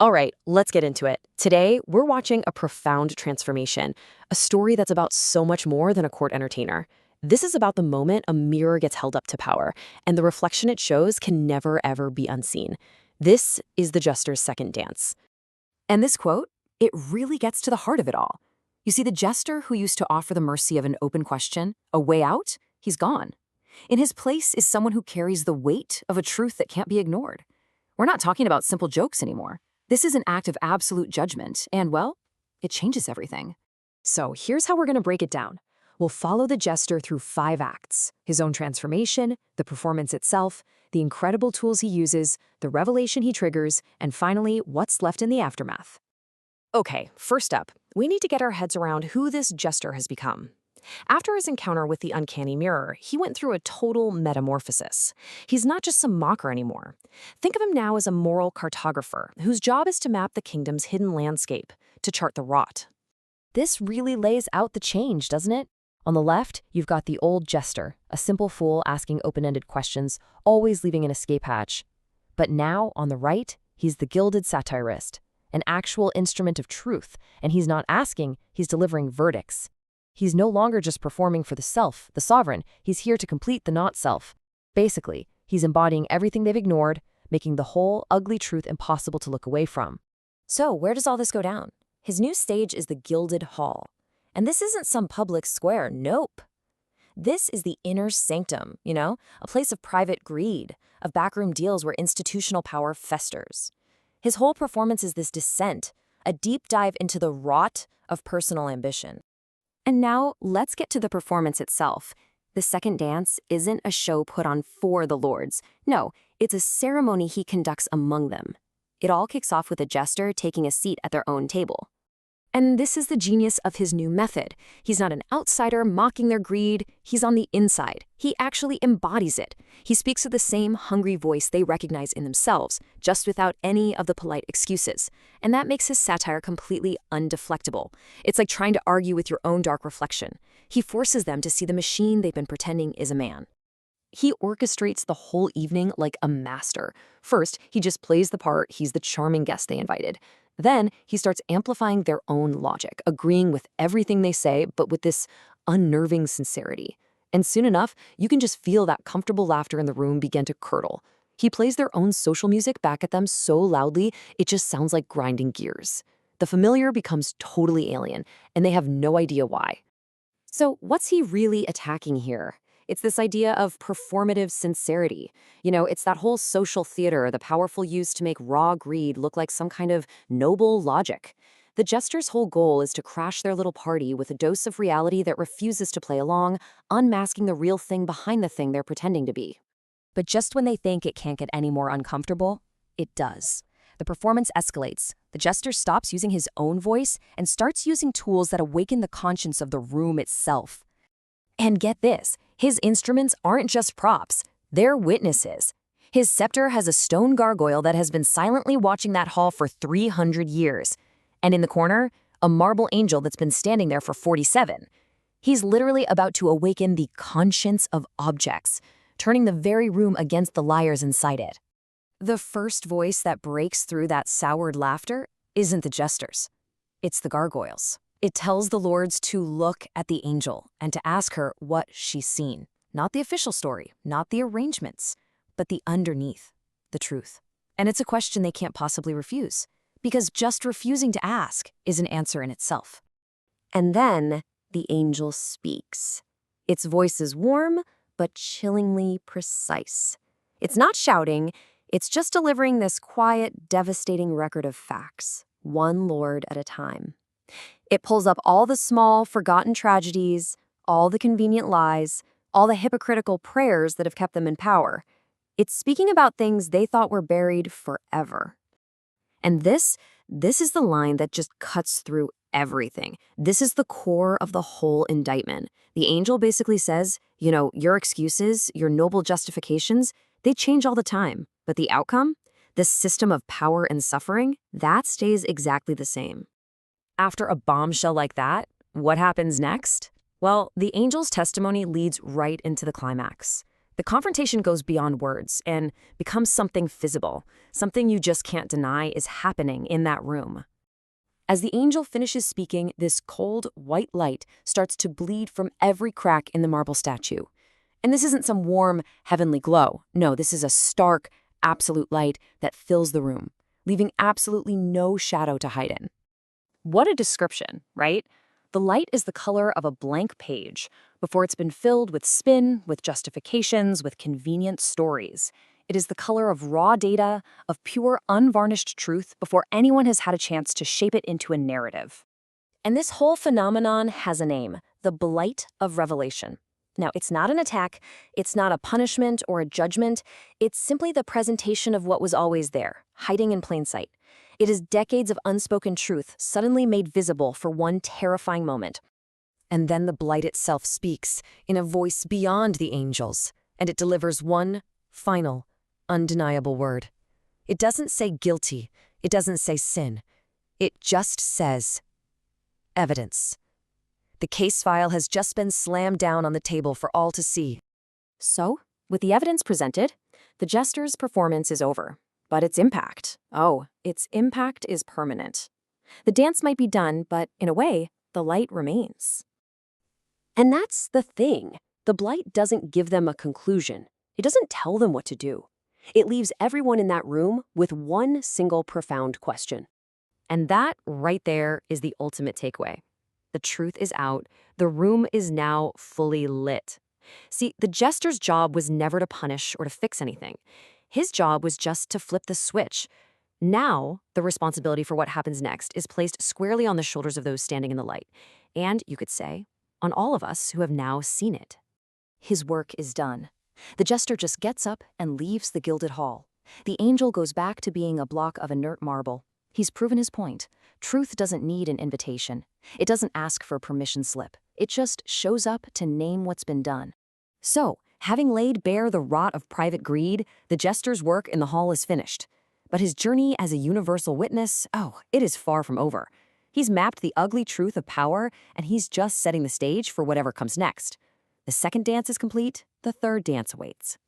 All right, let's get into it. Today, we're watching a profound transformation, a story that's about so much more than a court entertainer. This is about the moment a mirror gets held up to power, and the reflection it shows can never, ever be unseen. This is the Jester's second dance. And this quote, it really gets to the heart of it all. You see, the Jester who used to offer the mercy of an open question, a way out, he's gone. In his place is someone who carries the weight of a truth that can't be ignored. We're not talking about simple jokes anymore. This is an act of absolute judgment, and, well, it changes everything. So here's how we're going to break it down. We'll follow the Jester through 5 acts: his own transformation, the performance itself, the incredible tools he uses, the revelation he triggers, and finally, what's left in the aftermath. Okay, first up, we need to get our heads around who this Jester has become. After his encounter with the uncanny mirror, he went through a total metamorphosis. He's not just some mocker anymore. Think of him now as a moral cartographer whose job is to map the kingdom's hidden landscape, to chart the rot. This really lays out the change, doesn't it? On the left, you've got the old Jester, a simple fool asking open-ended questions, always leaving an escape hatch. But now, on the right, he's the Gilded Satirist, an actual instrument of truth, and he's not asking, he's delivering verdicts. He's no longer just performing for the self, the sovereign. He's here to complete the not-self. Basically, he's embodying everything they've ignored, making the whole ugly truth impossible to look away from. So, where does all this go down? His new stage is the Gilded Hall. And this isn't some public square, nope. This is the inner sanctum, a place of private greed, of backroom deals where institutional power festers. His whole performance is this descent, a deep dive into the rot of personal ambition. And now, let's get to the performance itself. The second dance isn't a show put on for the lords. No, it's a ceremony he conducts among them. It all kicks off with a Jester taking a seat at their own table. And this is the genius of his new method. He's not an outsider mocking their greed. He's on the inside. He actually embodies it. He speaks with the same hungry voice they recognize in themselves, just without any of the polite excuses. And that makes his satire completely undeflectable. It's like trying to argue with your own dark reflection. He forces them to see the machine they've been pretending is a man. He orchestrates the whole evening like a master. First, he just plays the part he's the charming guest they invited. Then he starts amplifying their own logic, agreeing with everything they say, but with this unnerving sincerity. And soon enough, you can just feel that comfortable laughter in the room begin to curdle. He plays their own social music back at them so loudly, it just sounds like grinding gears. The familiar becomes totally alien, and they have no idea why. So what's he really attacking here? It's this idea of performative sincerity. It's that whole social theater the powerful use to make raw greed look like some kind of noble logic. The Jester's whole goal is to crash their little party with a dose of reality that refuses to play along, unmasking the real thing behind the thing they're pretending to be. But just when they think it can't get any more uncomfortable, it does. The performance escalates. The Jester stops using his own voice and starts using tools that awaken the conscience of the room itself. And get this, his instruments aren't just props, they're witnesses. His scepter has a stone gargoyle that has been silently watching that hall for 300 years. And in the corner, a marble angel that's been standing there for 47. He's literally about to awaken the conscience of objects, turning the very room against the liars inside it. The first voice that breaks through that soured laughter isn't the Jester's, it's the gargoyle's. It tells the lords to look at the angel and to ask her what she's seen. Not the official story, not the arrangements, but the underneath, the truth. And it's a question they can't possibly refuse, because just refusing to ask is an answer in itself. And then the angel speaks. Its voice is warm, but chillingly precise. It's not shouting, it's just delivering this quiet, devastating record of facts, one lord at a time. It pulls up all the small, forgotten tragedies, all the convenient lies, all the hypocritical prayers that have kept them in power. It's speaking about things they thought were buried forever. And this is the line that just cuts through everything. This is the core of the whole indictment. The angel basically says, your excuses, your noble justifications, they change all the time. But the outcome, this system of power and suffering, that stays exactly the same. After a bombshell like that, what happens next? Well, the angel's testimony leads right into the climax. The confrontation goes beyond words and becomes something visible, something you just can't deny is happening in that room. As the angel finishes speaking, this cold, white light starts to bleed from every crack in the marble statue. And this isn't some warm, heavenly glow. No, this is a stark, absolute light that fills the room, leaving absolutely no shadow to hide in. What a description, right? The light is the color of a blank page before it's been filled with spin, with justifications, with convenient stories. It is the color of raw data, of pure, unvarnished truth before anyone has had a chance to shape it into a narrative. And this whole phenomenon has a name, the blight of revelation. Now, it's not an attack, it's not a punishment or a judgment, it's simply the presentation of what was always there, hiding in plain sight. It is decades of unspoken truth suddenly made visible for one terrifying moment. And then the blight itself speaks in a voice beyond the angels, and it delivers one final, undeniable word. It doesn't say guilty, it doesn't say sin. It just says evidence. The case file has just been slammed down on the table for all to see. So, with the evidence presented, the Jester's performance is over. But its impact is permanent. The dance might be done, but in a way, the light remains. And that's the thing. The blight doesn't give them a conclusion. It doesn't tell them what to do. It leaves everyone in that room with one single profound question. And that, right there, is the ultimate takeaway. The truth is out. The room is now fully lit. See, the Jester's job was never to punish or to fix anything. His job was just to flip the switch. Now, the responsibility for what happens next is placed squarely on the shoulders of those standing in the light. And, you could say, on all of us who have now seen it. His work is done. The Jester just gets up and leaves the Gilded Hall. The angel goes back to being a block of inert marble. He's proven his point. Truth doesn't need an invitation. It doesn't ask for a permission slip. It just shows up to name what's been done. So, having laid bare the rot of private greed, the Jester's work in the hall is finished. But his journey as a universal witness, it is far from over. He's mapped the ugly truth of power, and he's just setting the stage for whatever comes next. The second dance is complete, the third dance awaits.